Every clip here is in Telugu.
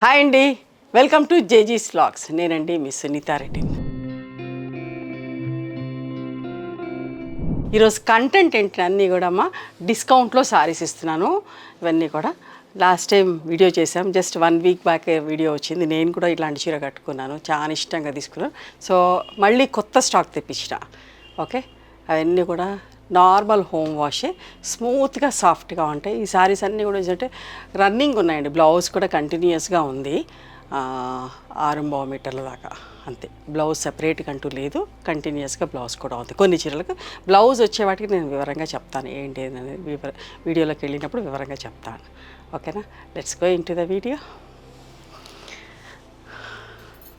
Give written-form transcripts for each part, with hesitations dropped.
హాయ్ అండి, వెల్కమ్ టు జేజీస్ వ్లాగ్స్. నేనండి మీ సునీతా రెడ్డి. ఈరోజు కంటెంట్ ఏంటి అన్నీ కూడా అమ్మ డిస్కౌంట్లో సారీస్ ఇస్తున్నాను. ఇవన్నీ కూడా లాస్ట్ టైం వీడియో చేసాం, జస్ట్ 1 వీక్ బ్యాక్ వీడియో వచ్చింది. నేను కూడా ఇలాంటి చీర కట్టుకున్నాను, చాలా ఇష్టంగా తీసుకున్నాను. సో మళ్ళీ కొత్త స్టాక్ తెప్పించిన. ఓకే, అవన్నీ కూడా నార్మల్ హోమ్ వాషే, స్మూత్గా సాఫ్ట్గా ఉంటాయి. ఈ శారీస్ అన్నీ కూడా ఏంటంటే రన్నింగ్ ఉన్నాయండి. బ్లౌజ్ కూడా కంటిన్యూస్గా ఉంది, 6 మీటర్ల దాకా అంతే. బ్లౌజ్ సెపరేట్గా అంటూ లేదు, కంటిన్యూస్గా బ్లౌజ్ కూడా ఉంది. కొన్ని చీరలకు బ్లౌజ్ వచ్చే వాటికి నేను వివరంగా చెప్తాను, ఏంటి అనేది వీడియోలోకి వెళ్ళినప్పుడు వివరంగా చెప్తాను. ఓకేనా, let's go in to the video.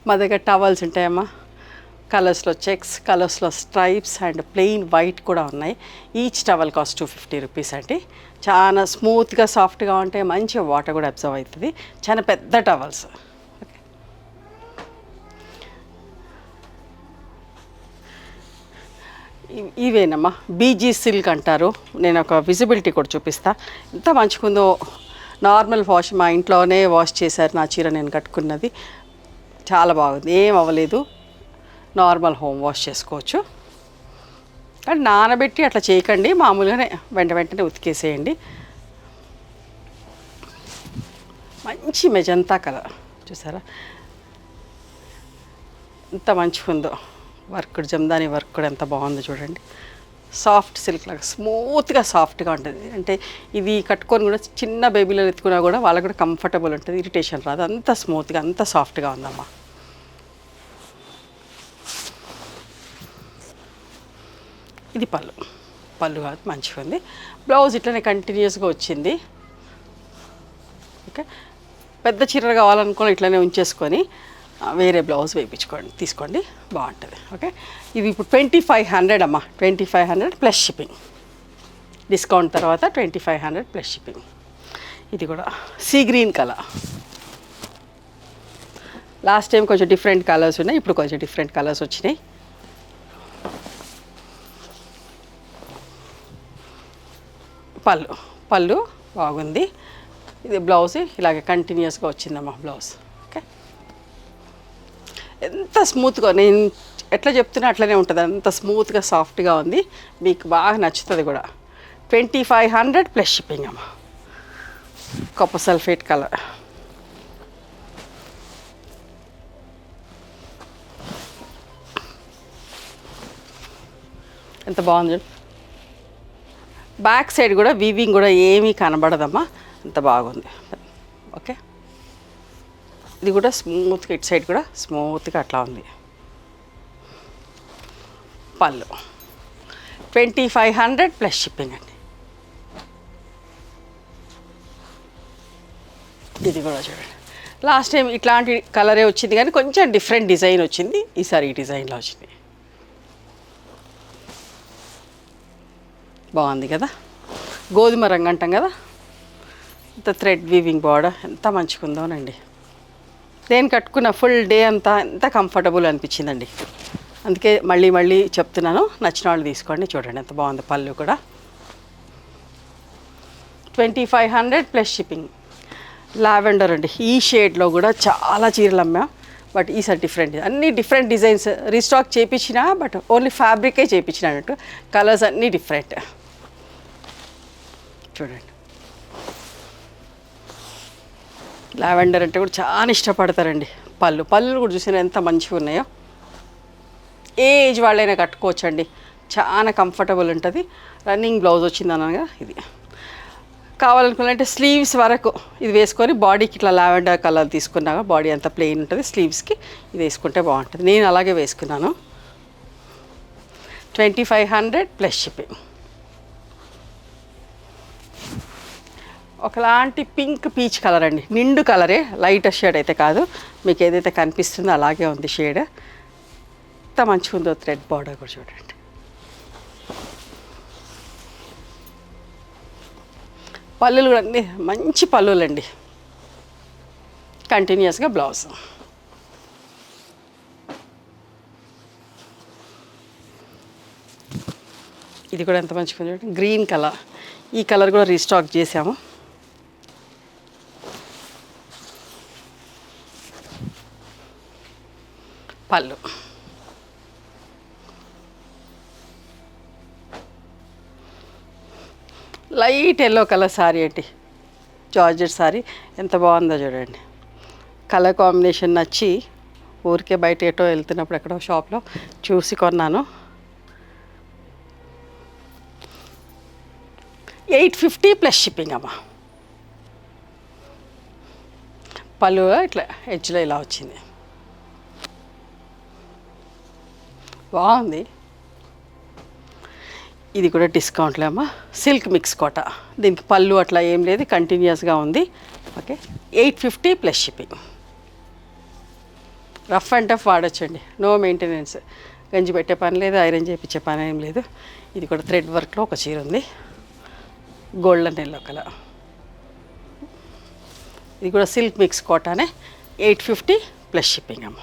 మా దగ్గర టవల్స్ ఉంటాయమ్మా, కలర్స్లో చెక్స్, కలర్స్లో స్ట్రైప్స్ అండ్ ప్లెయిన్ వైట్ కూడా ఉన్నాయి. ఈచ్ టవల్ కాస్ట్ 250 రూపీస్ అండి. చాలా స్మూత్గా సాఫ్ట్గా ఉంటాయి, మంచిగా వాటర్ కూడా అబ్జర్వ్ అవుతుంది. చాలా పెద్ద టవల్స్. ఓకే, ఇవేనమ్మా బీజీ సిల్క్ అంటారు. నేను ఒక విజిబిలిటీ కూడా చూపిస్తా, ఎంత మంచిగుందో. నార్మల్ వాష్, మా ఇంట్లోనే వాష్ చేశారు నా చీర, నేను కట్టుకున్నది. చాలా బాగుంది, ఏం అవ్వలేదు. నార్మల్ హోమ్ వాష్ చేసుకోవచ్చు, కానీ నానబెట్టి అట్లా చేయకండి, మామూలుగానే వెంటనే ఉతికేసేయండి. మంచి మెజంతా కలర్ చూసారా, ఎంత మంచిగా ఉందో. వర్క్, జమ్దాని వర్క్ కూడా ఎంత బాగుందో చూడండి. సాఫ్ట్ సిల్క్ లాగా స్మూత్గా సాఫ్ట్గా ఉంటుంది. అంటే ఇది కట్టుకొని కూడా చిన్న బేబీలో ఎత్తుకున్నా కూడా వాళ్ళకు కూడా కంఫర్టబుల్ ఉంటుంది, ఇరిటేషన్ రాదు. అంత స్మూత్గా, అంత సాఫ్ట్గా ఉందమ్మా. ఇది పళ్ళు కాదు, మంచిగా ఉంది. బ్లౌజ్ ఇట్లనే కంటిన్యూస్గా వచ్చింది. ఓకే, పెద్ద చీరలు కావాలనుకుని ఇట్లనే ఉంచేసుకొని వేరే బ్లౌజ్ తీసుకోండి, బాగుంటుంది. ఓకే, ఇది ఇప్పుడు 2500 అమ్మా, 2500 ప్లస్ షిప్పింగ్. డిస్కౌంట్ తర్వాత 2500 ప్లస్ షిప్పింగ్. ఇది కూడా sea green colour. Last time కొంచెం డిఫరెంట్ కలర్స్ ఉన్నాయి, ఇప్పుడు కొంచెం డిఫరెంట్ కలర్స్ వచ్చినాయి. పళ్ళు బాగుంది. ఇది బ్లౌజ్ ఇలాగే కంటిన్యూస్గా వచ్చిందమ్మా బ్లౌజ్. ఓకే, ఎంత స్మూత్గా, నేను ఎట్లా చెప్తున్నా అట్లనే ఉంటుంది, అంత స్మూత్గా సాఫ్ట్గా ఉంది. మీకు బాగా నచ్చుతుంది కూడా. 2500 ప్లస్ షిప్పింగ్ అమ్మా. కాపర్ సల్ఫేట్ కలర్, ఎంత బాగుంది. బ్యాక్ సైడ్ కూడా వీవింగ్ కూడా ఏమీ కనబడదమ్మా, అంత బాగుంది. ఓకే, ఇది కూడా స్మూత్గా, ఇటు సైడ్ కూడా స్మూత్గా అట్లా ఉంది. పళ్ళు 2500 ప్లస్ షిప్పింగ్ అండి. ఇది కూడా చూడండి, లాస్ట్ టైం ఇట్లాంటి కలరే వచ్చింది కానీ కొంచెం డిఫరెంట్ డిజైన్ వచ్చింది, ఈసారి ఈ డిజైన్లో వచ్చింది. బాగుంది కదా, గోధుమ రంగు అంటాం కదా, ఇంత థ్రెడ్ వీవింగ్ బార్డర్ ఎంత మంచిగా ఉందోనండి. నేను కట్టుకున్న ఫుల్ డే అంతా ఎంత కంఫర్టబుల్ అనిపించిందండి. అందుకే మళ్ళీ చెప్తున్నాను, నచ్చిన వాళ్ళు తీసుకోండి. చూడండి ఎంత బాగుంది. పళ్ళు కూడా 2500 ప్లస్ షిప్పింగ్. లావెండర్ అండి, ఈ షేడ్లో కూడా చాలా చీరలు అమ్మా, బట్ ఈసారి డిఫరెంట్, అన్నీ డిఫరెంట్ డిజైన్స్ రీస్టాక్ చేయించిన, బట్ ఓన్లీ ఫ్యాబ్రికే చేయించిన అన్నట్టు. కలర్స్ అన్నీ డిఫరెంట్. చూడండి, లావెండర్ అంటే కూడా చాలా ఇష్టపడతారండి. పళ్ళు కూడా చూసిన ఎంత మంచిగా ఉన్నాయో. ఏ ఏజ్ వాళ్ళైనా కట్టుకోవచ్చండి, చాలా కంఫర్టబుల్ ఉంటుంది. రన్నింగ్ బ్లౌజ్ వచ్చింది అనగా ఇది కావాలనుకున్నంటే స్లీవ్స్ వరకు ఇది వేసుకొని బాడీకి ఇట్లా లావెండర్ కలర్ తీసుకున్నాక బాడీ అంతా ప్లెయిన్ ఉంటుంది, స్లీవ్స్కి ఇది వేసుకుంటే బాగుంటుంది. నేను అలాగే వేసుకున్నాను. 2500 ప్లస్ షిప్పింగ్. ఒకలాంటి పింక్ పీచ్ కలర్ అండి, నిండు కలరే, లైట్ షేడ్ అయితే కాదు. మీకు ఏదైతే కనిపిస్తుందో అలాగే ఉంది షేడ్. ఎంత మంచిగా ఉందో. థ్రెడ్ బార్డర్ కూడా చూడండి. పళ్ళులు కూడా అన్నీ మంచి పళ్ళులండి. కంటిన్యూస్గా బ్లౌజ్. ఇది కూడా ఎంత మంచిగా ఉంది చూడండి, గ్రీన్ కలర్. ఈ కలర్ కూడా రీస్టాక్ చేసాము. పళ్ళు. లైట్ ఎల్లో కలర్ శారీ అండి, జార్జెట్ శారీ. ఎంత బాగుందో చూడండి. కలర్ కాంబినేషన్ నచ్చి ఊరికే బయట ఎటో వెళ్తున్నప్పుడు ఎక్కడో షాప్లో చూసి కొన్నాను. 850 ప్లస్ షిప్పింగ్ అమ్మ. పళ్ళు ఇట్లా ఎడ్జ్లో ఇలా వచ్చింది, బాగుంది. ఇది కూడా డిస్కౌంట్లో అమ్మ, సిల్క్ మిక్స్ కోట. దీనికి పళ్ళు అట్లా ఏం లేదు, కంటిన్యూస్గా ఉంది. Okay, 850 plus shipping. Rough and tough వాడచ్చండి, నో మెయింటెనెన్స్. గంజి పెట్టే పని లేదు, ఐరన్ చేయించే పని ఏం లేదు. ఇది కూడా థ్రెడ్ వర్క్లో ఒక చీర ఉంది, గోల్డెన్ ఎల్లో కలర్. ఇది కూడా సిల్క్ మిక్స్ కోటానే, 850 ప్లస్ షిప్పింగ్ అమ్మ.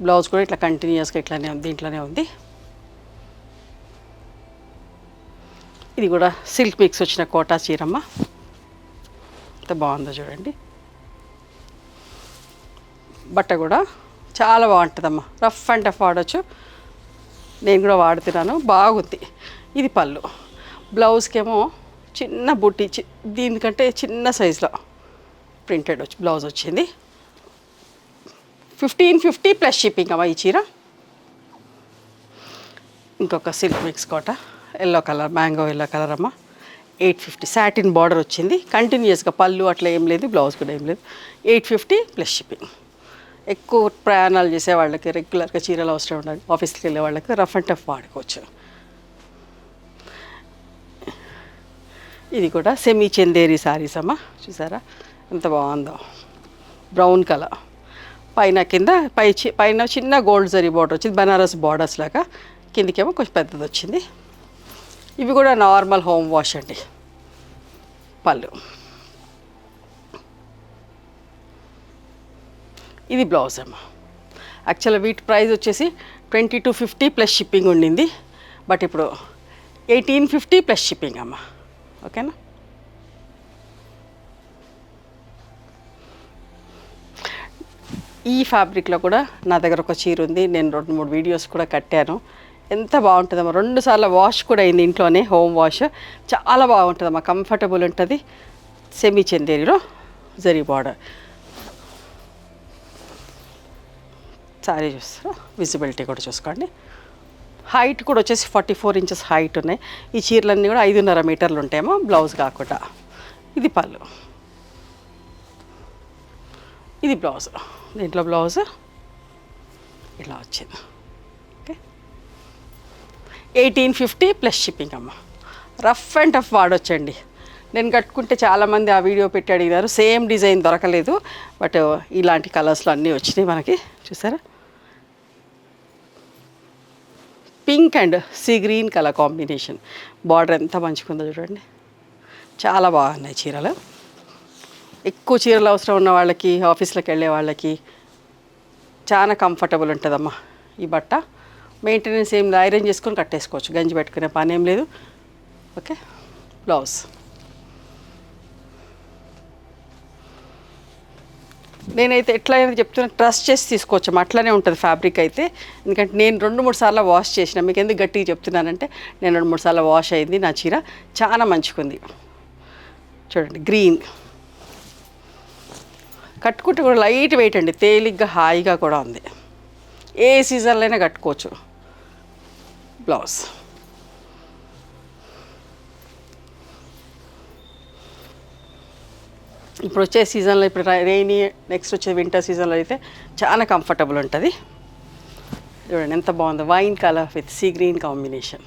బ్లౌజ్ కూడా ఇట్లా కంటిన్యూస్గా ఇట్లానే ఉంది, దీంట్లోనే ఉంది. ఇది కూడా సిల్క్ మిక్స్ వచ్చిన కోటా చీరమ్మ, ఎంత బాగుందో చూడండి. బట్ట కూడా చాలా బాగుంటుందమ్మా, రఫ్ అండ్ టఫ్ వాడచ్చు. నేను కూడా వాడుతున్నాను, బాగుంది. ఇది పళ్ళు. బ్లౌజ్కేమో చిన్న బుట్టి, దీనికంటే చిన్న సైజులో ప్రింటెడ్ వచ్చి బ్లౌజ్ వచ్చింది. 1550 ప్లస్ షిప్పింగ్ అమ్మా ఈ చీర. ఇంకొక silk mix Kota, yellow colour, mango yellow colour అమ్మ, 850. సాటిన్ బార్డర్ వచ్చింది, కంటిన్యూస్గా పళ్ళు అట్లా ఏం లేదు, బ్లౌజ్ కూడా ఏం లేదు. 850 ప్లస్ షిప్పింగ్. ఎక్కువ ప్రయాణాలు చేసే వాళ్ళకి, రెగ్యులర్గా చీరలు అవసరం ఉండాలి, ఆఫీస్కి వెళ్ళే వాళ్ళకి రఫ్ అండ్ టఫ్ వాడుకోవచ్చు. ఇది కూడా సెమీ చందేరి శారీస్ అమ్మ, చూసారా ఎంత బాగుందో. బ్రౌన్ కలర్, పైన కింద పైన చిన్న గోల్డ్ జరీ బార్డర్ వచ్చింది, బనారస్ బార్డర్స్ లాగా. కిందికేమో కొంచెం పెద్దది వచ్చింది. ఇవి కూడా నార్మల్ హోమ్ వాష్ అండి. పళ్ళు. ఇది బ్లౌజ్ అమ్మ. యాక్చువల్గా వీటి ప్రైస్ వచ్చేసి 2250 ప్లస్ షిప్పింగ్ ఉండింది, బట్ ఇప్పుడు 1850 ప్లస్ షిప్పింగ్ అమ్మ. ఓకేనా. ఈ ఫ్యాబ్రిక్లో కూడా నా దగ్గర ఒక చీర ఉంది, నేను 2-3 వీడియోస్ కూడా కట్టాను. ఎంత బాగుంటుందమ్మా, 2 సార్లు వాష్ కూడా అయింది ఇంట్లోనే, హోమ్ వాష్. చాలా బాగుంటుందమ్మా, కంఫర్టబుల్ ఉంటుంది. సెమీ చందేరిలో జరీ బార్డర్. సారీ చూస్తారా, విజిబిలిటీ కూడా చూసుకోండి. హైట్ కూడా వచ్చేసి 44 ఇంచెస్ హైట్ ఉన్నాయి. ఈ చీరలన్నీ కూడా 5.5 మీటర్లు ఉంటాయేమో, బ్లౌజ్ కాకుండా. ఇది పళ్ళు, ఇది బ్లౌజ్. దీంట్లో బ్లౌజ్ ఇలా వచ్చింది. ఓకే, 1850 ప్లస్ షిప్పింగ్ అమ్మ. రఫ్ అండ్ టఫ్ వాడొచ్చండి. నేను కట్టుకుంటే చాలామంది ఆ వీడియో పెట్టి అడిగినారు, సేమ్ డిజైన్ దొరకలేదు, బట్ ఇలాంటి కలర్స్లో అన్నీ వచ్చినాయి మనకి. చూసారా, pink and sea green colour combination. Border ఎంత మంచిగా ఉందో చూడండి, చాలా బాగున్నాయి చీరలు. ఎక్కువ చీరలు అవసరం ఉన్న వాళ్ళకి, ఆఫీస్లోకి వెళ్ళే వాళ్ళకి చాలా కంఫర్టబుల్ ఉంటుందమ్మా ఈ బట్ట. మెయింటెనెన్స్ ఏం, ఐరన్ చేసుకొని కట్టేసుకోవచ్చు, గంజి పెట్టుకునే పని ఏం లేదు. Okay, blouse. నేనైతే ఎట్లా అయినా చెప్తున్నా, ట్రస్ట్ చేసి తీసుకోవచ్చు, అట్లానే ఉంటుంది ఫ్యాబ్రిక్ అయితే. ఎందుకంటే నేను 2-3 సార్లు వాష్ చేసిన. మీకు ఎందుకు గట్టిగా చెప్తున్నానంటే, నేను 2-3 సార్లు వాష్ అయింది నా చీర, చాలా మంచిగా ఉంది. చూడండి, గ్రీన్. కట్టుకుంటే కూడా లైట్ వెయిట్ అండి, తేలిగ్గా హాయిగా కూడా ఉంది. ఏ సీజన్లో అయినా కట్టుకోవచ్చు. బ్లౌజ్. ఇప్పుడు వచ్చే సీజన్లో, ఇప్పుడు రెయినీ, నెక్స్ట్ వచ్చే వింటర్ సీజన్లో అయితే చాలా కంఫర్టబుల్ ఉంటుంది. చూడండి ఎంత బాగుందో, wine colour with sea green combination.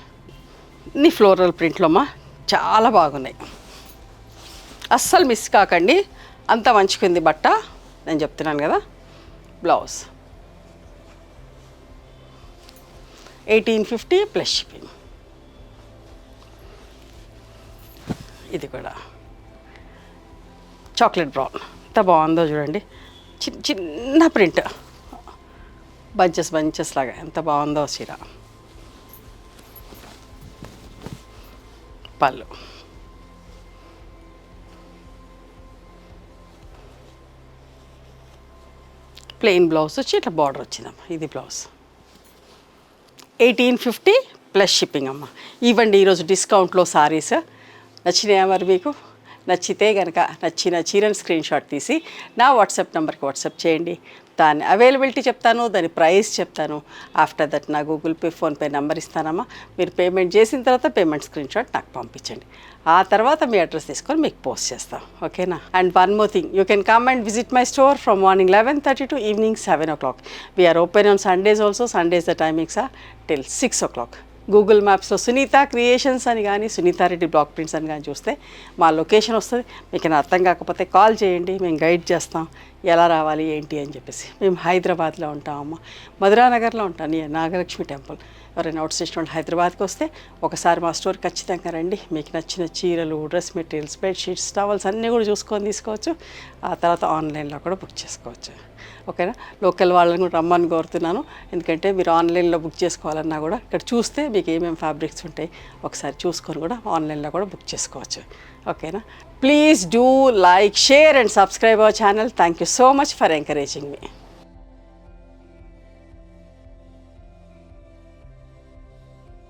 అన్ని ఫ్లోరల్ ప్రింట్లో అమ్మా, చాలా బాగున్నాయి. అస్సలు మిస్ కాకండి, అంత మంచిగా బట్ట, నేను చెప్తున్నాను కదా. Blouse 1850 plus shipping. ఇది కూడా చాక్లెట్ బ్రౌన్, ఎంత బాగుందో చూడండి. చిన్న ప్రింట్, బంచెస్ లాగా, ఎంత బాగుందో చీర. పళ్ళు. ప్లెయిన్ బ్లౌజ్ వచ్చి ఇట్లా బార్డర్ వచ్చిందమ్మా. ఇది బ్లౌజ్ 1850 ప్లస్ షిప్పింగ్ అమ్మ. ఇవ్వండి ఈరోజు డిస్కౌంట్లో సారీస్. నచ్చినాయా మరి మీకు? నచ్చితే కనుక నచ్చిన చీరని స్క్రీన్ షాట్ తీసి నా వాట్సాప్ నెంబర్కి వాట్సాప్ చేయండి. దాని అవైలబిలిటీ చెప్తాను, దాని ప్రైస్ చెప్తాను. ఆఫ్టర్ దట్ నా గూగుల్ పే, ఫోన్పే నెంబర్ ఇస్తానమ్మా. మీరు పేమెంట్ చేసిన తర్వాత పేమెంట్ స్క్రీన్ షాట్ నాకు పంపించండి. ఆ తర్వాత మీ అడ్రస్ తీసుకొని మీకు పోస్ట్ చేస్తాం. ఓకేనా? And one more thing, you can come and visit my store from morning 11:30 to evening 7 o'clock. We're open on Sundays also. Sundays the timings are till 6 o'clock. Google మ్యాప్స్లో సునీత క్రియేషన్స్ అని కానీ సునీతారెడ్డి బ్లాక్ ప్రింట్స్ అని కానీ చూస్తే మా లొకేషన్ వస్తుంది. మీకు అర్థం కాకపోతే కాల్ చేయండి, మేము గైడ్ చేస్తాం ఎలా రావాలి ఏంటి అని చెప్పేసి. మేము హైదరాబాద్లో ఉంటామమ్మ, మధురానగర్లో ఉంటాను, నాగలక్ష్మి టెంపుల్. ఎవరైనా అవుట్ స్టేషన్ వాళ్ళు హైదరాబాద్కి వస్తే ఒకసారి మా స్టోర్ ఖచ్చితంగా రండి. మీకు నచ్చిన చీరలు, డ్రెస్ మెటీరియల్స్, బెడ్షీట్స్, టవల్స్ అన్నీ కూడా చూసుకొని తీసుకోవచ్చు. ఆ తర్వాత ఆన్లైన్లో కూడా బుక్ చేసుకోవచ్చు. ఓకేనా? లోకల్ వాళ్ళని కూడా రమ్మని కోరుతున్నాను. ఎందుకంటే మీరు ఆన్లైన్లో బుక్ చేసుకోవాలన్నా కూడా ఇక్కడ చూస్తే మీకు ఏమేమి ఫ్యాబ్రిక్స్ ఉంటాయి ఒకసారి చూసుకొని కూడా ఆన్లైన్లో కూడా బుక్ చేసుకోవచ్చు. ఓకేనా? Please do like, share and subscribe our channel. Thank you so much for encouraging me.